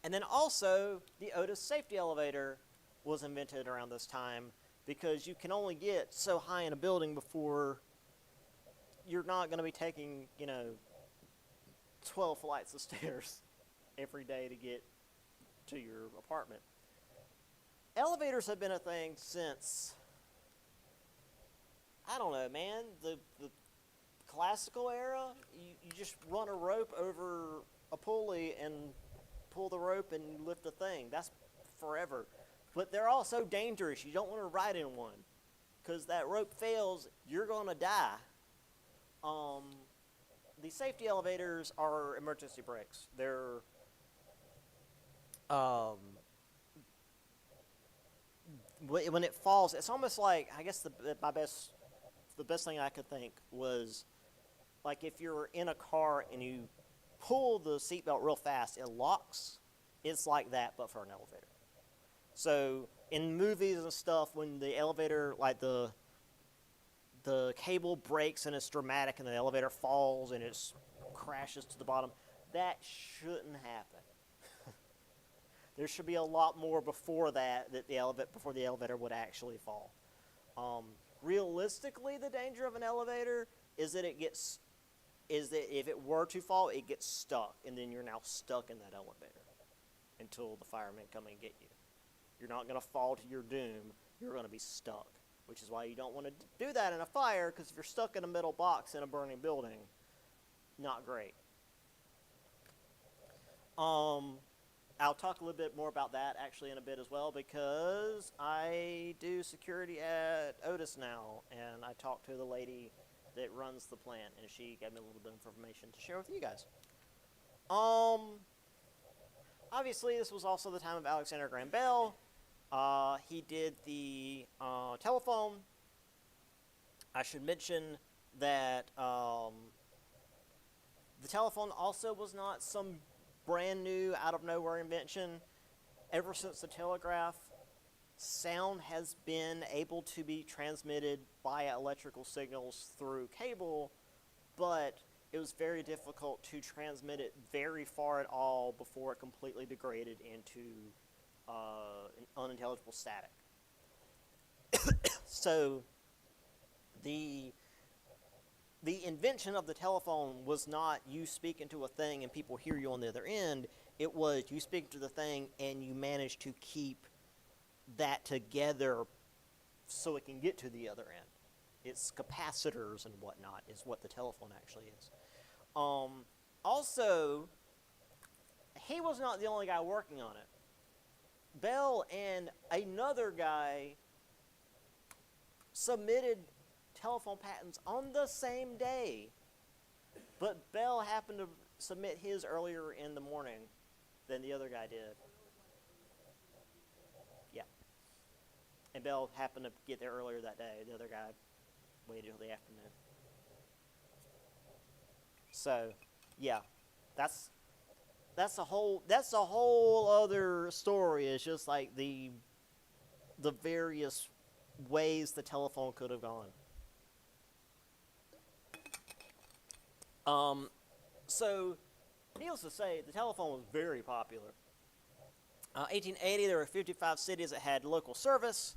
And then also, the Otis safety elevator was invented around this time because you can only get so high in a building before you're not going to be taking, 12 flights of stairs every day to get to your apartment. Elevators have been a thing since, I don't know, man, the classical era. You just run a rope over a pulley and pull the rope and lift a thing. That's forever. But they're all so dangerous. You don't want to ride in one because that rope fails, you're going to die. The safety elevators are emergency brakes. They're when it falls, it's almost like, I guess the best thing I could think was like if you're in a car and you pull the seatbelt real fast, it locks. It's like that, but for an elevator. So in movies and stuff, when the elevator, like the cable breaks and it's dramatic and the elevator falls and it crashes to the bottom, that shouldn't happen. There should be a lot more before before the elevator would actually fall. Realistically, the danger of an elevator is that if it were to fall, it gets stuck, and then you're now stuck in that elevator until the firemen come and get you. You're not going to fall to your doom. You're going to be stuck, which is why you don't want to do that in a fire, because if you're stuck in a metal box in a burning building, not great. I'll talk a little bit more about that actually in a bit as well, because I do security at Otis now, and I talked to the lady that runs the plant, and she gave me a little bit of information to share with you guys. Obviously, this was also the time of Alexander Graham Bell. He did the telephone. I should mention that the telephone also was not some brand new, out of nowhere invention. Ever since the telegraph, sound has been able to be transmitted via electrical signals through cable, but it was very difficult to transmit it very far at all before it completely degraded into an unintelligible static. So the invention of the telephone was not you speaking to a thing and people hear you on the other end. It was you speak to the thing and you manage to keep that together so it can get to the other end. It's capacitors and whatnot is what the telephone actually is. Also, he was not the only guy working on it. Bell and another guy submitted telephone patents on the same day, but Bell happened to submit his earlier in the morning than the other guy did. Yeah. And Bell happened to get there earlier that day. The other guy waited till the afternoon. So, yeah, that's a whole other story. It's just like the various ways the telephone could have gone. So, needless to say, the telephone was very popular. 1880, there were 55 cities that had local service.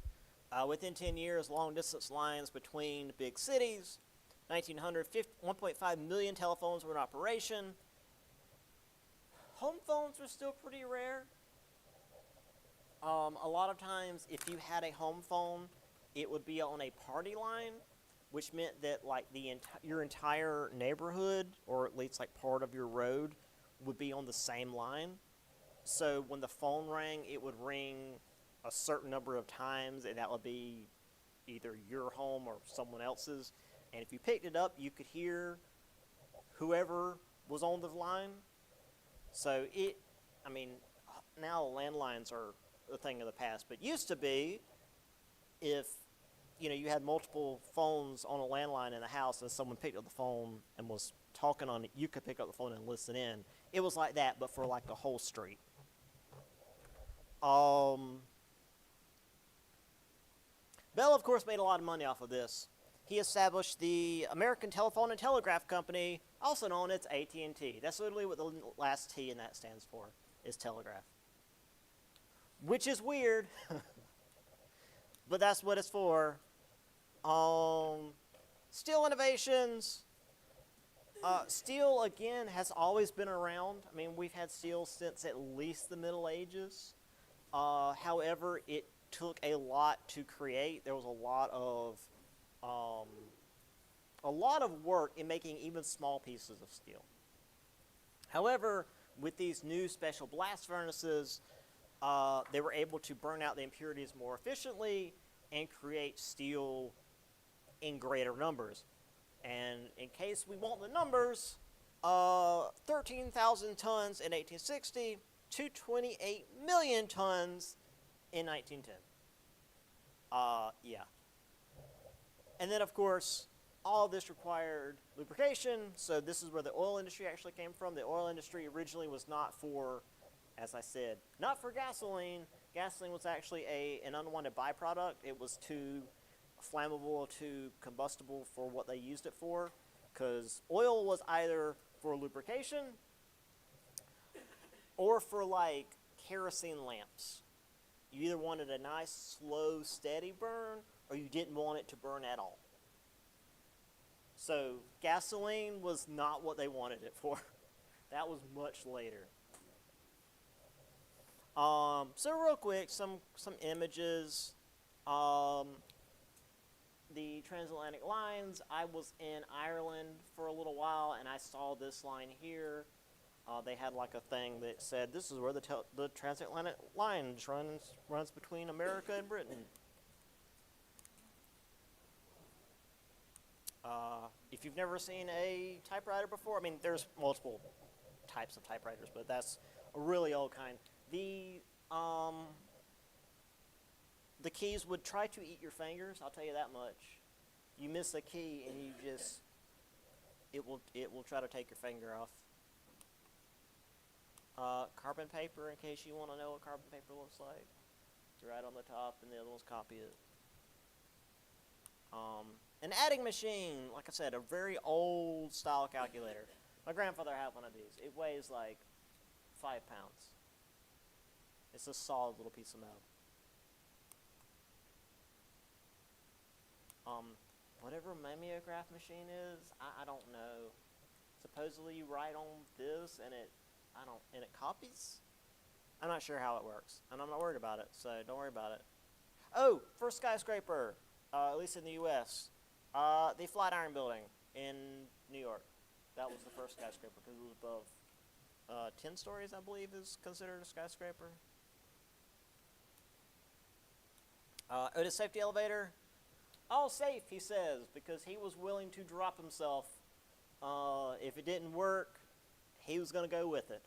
Within 10 years, long-distance lines between big cities. 1900, 1.5 million telephones were in operation. Home phones were still pretty rare. A lot of times, if you had a home phone, it would be on a party line, which meant that like your entire neighborhood, or at least like part of your road, would be on the same line. So when the phone rang, it would ring a certain number of times, and that would be either your home or someone else's. And if you picked it up, you could hear whoever was on the line. So I mean, now landlines are a thing of the past, but used to be, if you had multiple phones on a landline in the house and someone picked up the phone and was talking on it, you could pick up the phone and listen in. It was like that, but for like the whole street. Bell, of course, made a lot of money off of this. He established the American Telephone and Telegraph Company, also known as AT&T. That's literally what the last T in that stands for, is telegraph. Which is weird, but that's what it's for. Steel innovations. Steel, again, has always been around. I mean, we've had steel since at least the Middle Ages. However, it took a lot to create. There was a lot of work in making even small pieces of steel. However, with these new special blast furnaces, they were able to burn out the impurities more efficiently and create steel in greater numbers. And in case we want the numbers, 13,000 tons in 1860 to 28 million tons in 1910. Yeah. And then, of course, all of this required lubrication, so this is where the oil industry actually came from. The oil industry originally was not for, as I said, not for gasoline. Gasoline was actually an unwanted byproduct. It was too flammable, too combustible for what they used it for, because oil was either for lubrication or for like kerosene lamps. You either wanted a nice, slow, steady burn, or you didn't want it to burn at all. So gasoline was not what they wanted it for. That was much later. So real quick, some images. The transatlantic lines. I was in Ireland for a little while, and I saw this line here. They had like a thing that said, "This is where the transatlantic line runs between America and Britain." If you've never seen a typewriter before, I mean, there's multiple types of typewriters, but that's a really old kind. The keys would try to eat your fingers, I'll tell you that much. You miss a key and it will try to take your finger off. Carbon paper, in case you want to know what carbon paper looks like. It's right on the top, and the other ones copy it. An adding machine, like I said, a very old style calculator. My grandfather had one of these. It weighs like 5 pounds. It's a solid little piece of metal. Whatever mimeograph machine is, I don't know. Supposedly you write on this and it copies? I'm not sure how it works, and I'm not worried about it, so don't worry about it. Oh, first skyscraper, at least in the U.S., the Flatiron Building in New York. That was the first skyscraper because it was above 10 stories, I believe, is considered a skyscraper. Otis safety elevator. All safe, he says, because he was willing to drop himself. If it didn't work, he was going to go with it.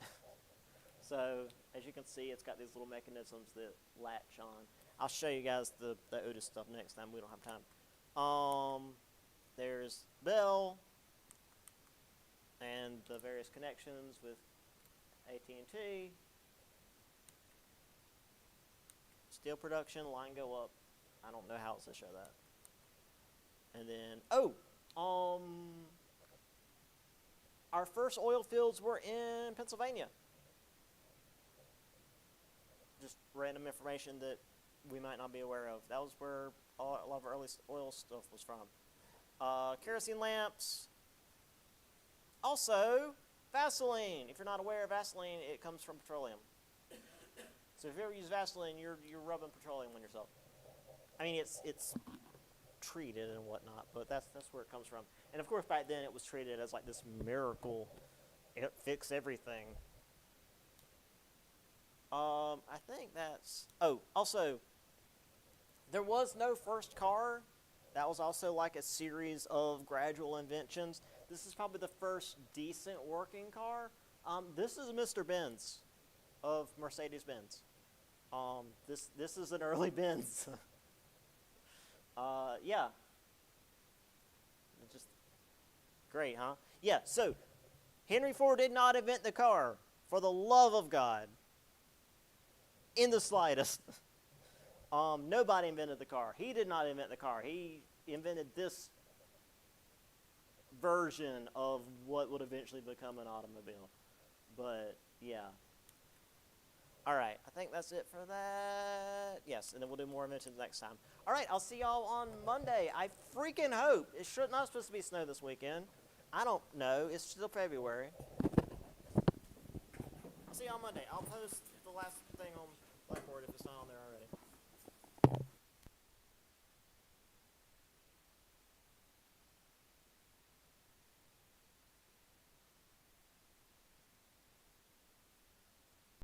So, as you can see, it's got these little mechanisms that latch on. I'll show you guys the Otis stuff next time. We don't have time. There's Bell and the various connections with AT&T. Steel production, line go up. I don't know how else to show that. And then, our first oil fields were in Pennsylvania. Just random information that we might not be aware of. That was where a lot of our early oil stuff was from. Kerosene lamps. Also, Vaseline. If you're not aware of Vaseline, it comes from petroleum. So if you ever use Vaseline, you're rubbing petroleum on yourself. I mean, it's treated and whatnot, but that's where it comes from. And of course, back then it was treated as like this miracle. It fixed everything. I think that's. Oh, also, there was no first car. That was also like a series of gradual inventions. This is probably the first decent working car. This is Mr. Benz of Mercedes-Benz. This is an early Benz. Yeah. Just great, huh? Yeah, so Henry Ford did not invent the car, for the love of God, in the slightest. Nobody invented the car. He did not invent the car. He invented this version of what would eventually become an automobile. But, yeah. All right, I think that's it for that. Yes, and then we'll do more inventions next time. All right, I'll see y'all on Monday. I freaking hope. It should not supposed to be snow this weekend. I don't know. It's still February. I'll see you on Monday. I'll post the last thing on Blackboard if it's not on there already.